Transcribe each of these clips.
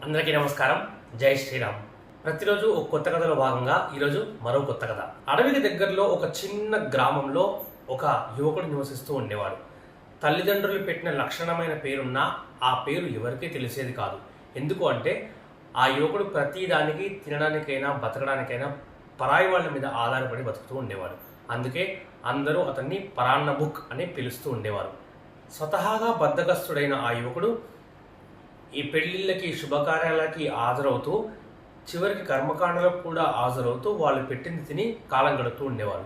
అందరికీ నమస్కారం. జై శ్రీరామ్. ప్రతిరోజు ఒక కొత్త కథలో భాగంగా ఈరోజు మరో కొత్త కథ. అడవికి దగ్గరలో ఒక చిన్న గ్రామంలో ఒక యువకుడు నివసిస్తూ ఉండేవాడు. తల్లిదండ్రులు పెట్టిన లక్షణమైన పేరున్నా ఆ పేరు ఎవరికీ తెలిసేది కాదు. ఎందుకు అంటే ఆ యువకుడు ప్రతిదానికి తినడానికైనా బతకడానికైనా పరాయి వాళ్ళ మీద ఆధారపడి బతుకుతూ ఉండేవాడు. అందుకే అందరూ అతన్ని పరాన్న బుక్ అని పిలుస్తూ ఉండేవారు. స్వతహాగా బద్ధకస్తుడైన ఆ యువకుడు ఈ పెళ్లిళ్ళకి శుభకార్యాలకి హాజరవుతూ చివరికి కర్మకాండలకు కూడా హాజరవుతూ వాళ్ళు పెట్టింది తిని కాలం గడుపుతూ ఉండేవాడు.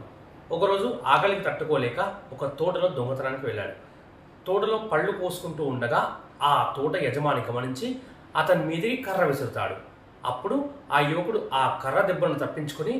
ఒకరోజు ఆకలికి తట్టుకోలేక ఒక తోటలో దొంగతనానికి వెళ్ళాడు. తోటలో పళ్ళు కోసుకుంటూ ఉండగా ఆ తోట యజమాని గమనించి అతని మీదికి కర్ర విసురుతాడు. అప్పుడు ఆ యువకుడు ఆ కర్ర దెబ్బను తప్పించుకొని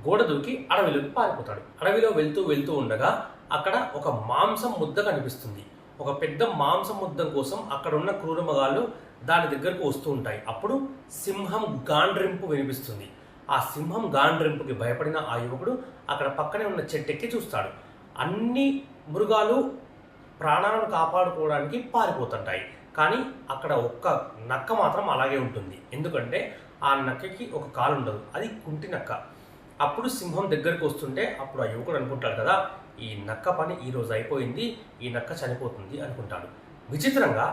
గోడ దూకి అడవిలోకి పారిపోతాడు. అడవిలో వెళ్తూ ఉండగా అక్కడ ఒక మాంసం ముద్ద కనిపిస్తుంది. ఒక పెద్ద మాంసం ముద్దం కోసం అక్కడ ఉన్న క్రూరమృగాలు దాని దగ్గరకు వస్తూ ఉంటాయి. అప్పుడు సింహం గాండ్రింపు వినిపిస్తుంది. ఆ సింహం గాండ్రింపుకి భయపడిన ఆ యువకుడు అక్కడ పక్కనే ఉన్న చెట్టెక్కి చూస్తాడు. అన్ని మృగాలు ప్రాణాలను కాపాడుకోవడానికి పారిపోతుంటాయి. కానీ అక్కడ ఒక్క నక్క మాత్రం అలాగే ఉంటుంది. ఎందుకంటే ఆ నక్కకి ఒక కాలు ఉండదు, అది కుంటి నక్క. అప్పుడు సింహం దగ్గరికి వస్తుంటే అప్పుడు ఆ యువకుడు అనుకుంటాడు కదా, ఈ నక్క పని ఈరోజు అయిపోయింది, ఈ నక్క చనిపోతుంది అనుకుంటాడు. విచిత్రంగా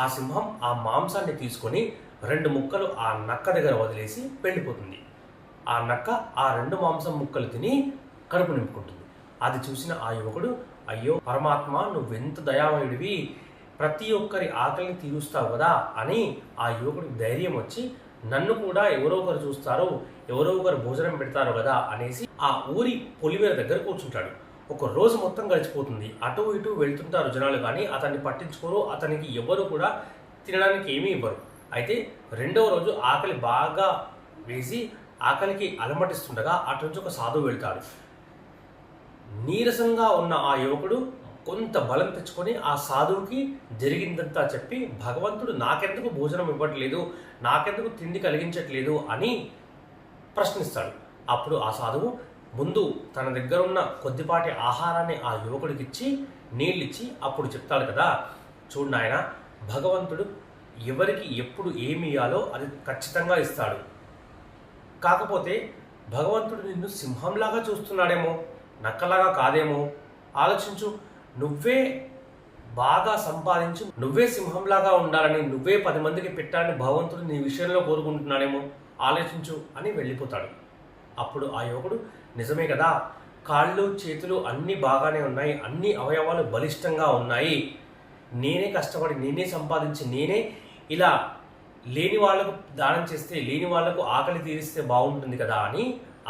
ఆ సింహం ఆ మాంసాన్ని తీసుకొని 2 ముక్కలు ఆ నక్క దగ్గర వదిలేసి వెళ్ళిపోతుంది. ఆ నక్క ఆ 2 మాంసం ముక్కలు తిని కడుపు నింపుకుంటుంది. అది చూసిన ఆ యువకుడు, అయ్యో పరమాత్మ, నువ్వెంత దయామయుడివి, ప్రతి ఒక్కరి ఆకలిని తీరుస్తావు కదా అని ఆ యువకుడికి ధైర్యం వచ్చి, నన్ను కూడా ఎవరో ఒకరు చూస్తారు, ఎవరో ఒకరు భోజనం పెడతారు కదా అనేసి ఆ ఊరి పొలిమేర దగ్గర కూర్చుంటాడు. ఒక రోజు మొత్తం గడిచిపోతుంది. అటు ఇటు వెళ్తుంటారు జనాలు, కానీ అతన్ని పట్టించుకోరు. అతనికి ఎవరు కూడా తినడానికి ఏమీ ఇవ్వరు. అయితే 2వ రోజు ఆకలి బాగా వేసి ఆకలికి అలమటిస్తుండగా అటు నుంచి ఒక సాధువు వెళ్తాడు. నీరసంగా ఉన్న ఆ యువకుడు కొంత బలం తెచ్చుకొని ఆ సాధువుకి జరిగిందంతా చెప్పి, భగవంతుడు నాకెందుకు భోజనం ఇవ్వట్లేదు, నాకెందుకు తిండి కలిగించట్లేదు అని ప్రశ్నిస్తాడు. అప్పుడు ఆ సాధువు ముందు తన దగ్గర ఉన్న కొద్దిపాటి ఆహారాన్ని ఆ యువకుడికి ఇచ్చి నీళ్ళిచ్చి అప్పుడు చెప్తాడు కదా, చూడు నాయన, భగవంతుడు ఎవరికి ఎప్పుడు ఏమి ఇయ్యాలో అది ఖచ్చితంగా ఇస్తాడు. కాకపోతే భగవంతుడు నిన్ను సింహంలాగా చూస్తున్నాడేమో, నక్కలాగా కాదేమో. ఆలోచించు, నువ్వే బాగా సంపాదించు, నువ్వే సింహంలాగా ఉండాలని, నువ్వే 10 మందికి పెట్టాలని భగవంతుడు నీ విషయంలో కోరుకుంటున్నాడేమో, ఆలోచించు అని వెళ్ళిపోతాడు. అప్పుడు ఆ యువకుడు, నిజమే కదా, కాళ్ళు చేతులు అన్నీ బాగానే ఉన్నాయి, అన్ని అవయవాలు బలిష్టంగా ఉన్నాయి, నేనే కష్టపడి నేనే సంపాదించి నేనే ఇలా లేని వాళ్లకు దానం చేస్తే, లేని వాళ్లకు ఆకలి తీరిస్తే బాగుంటుంది కదా అని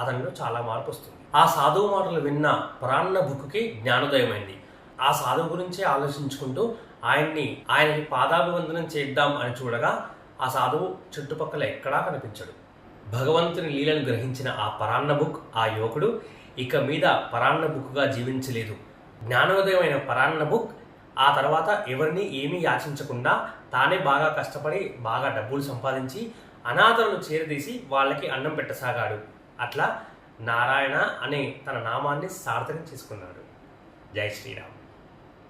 అతనిలో చాలా మార్పు వస్తుంది. ఆ సాధువు మాటలు విన్న పరాన్న బుక్కి జ్ఞానోదయమైంది. ఆ సాధువు గురించే ఆలోచించుకుంటూ ఆయనకి పాదాభివందనం చేద్దాం అని చూడగా ఆ సాధువు చుట్టుపక్కల ఎక్కడా కనిపించడు. భగవంతుని లీలను గ్రహించిన ఆ పరాన్న బుక్, ఆ యువకుడు ఇక మీద పరాన్న బుక్గా జీవించలేదు. జ్ఞానోదయమైన పరాన్న బుక్ ఆ తర్వాత ఎవరిని ఏమీ యాచించకుండా తానే బాగా కష్టపడి బాగా డబ్బులు సంపాదించి అనాథలను చేరదీసి వాళ్ళకి అన్నం పెట్టసాగాడు. అట్లా నారాయణ అనే తన నామాన్ని సార్థకం చేసుకున్నాడు. జై శ్రీరామ్.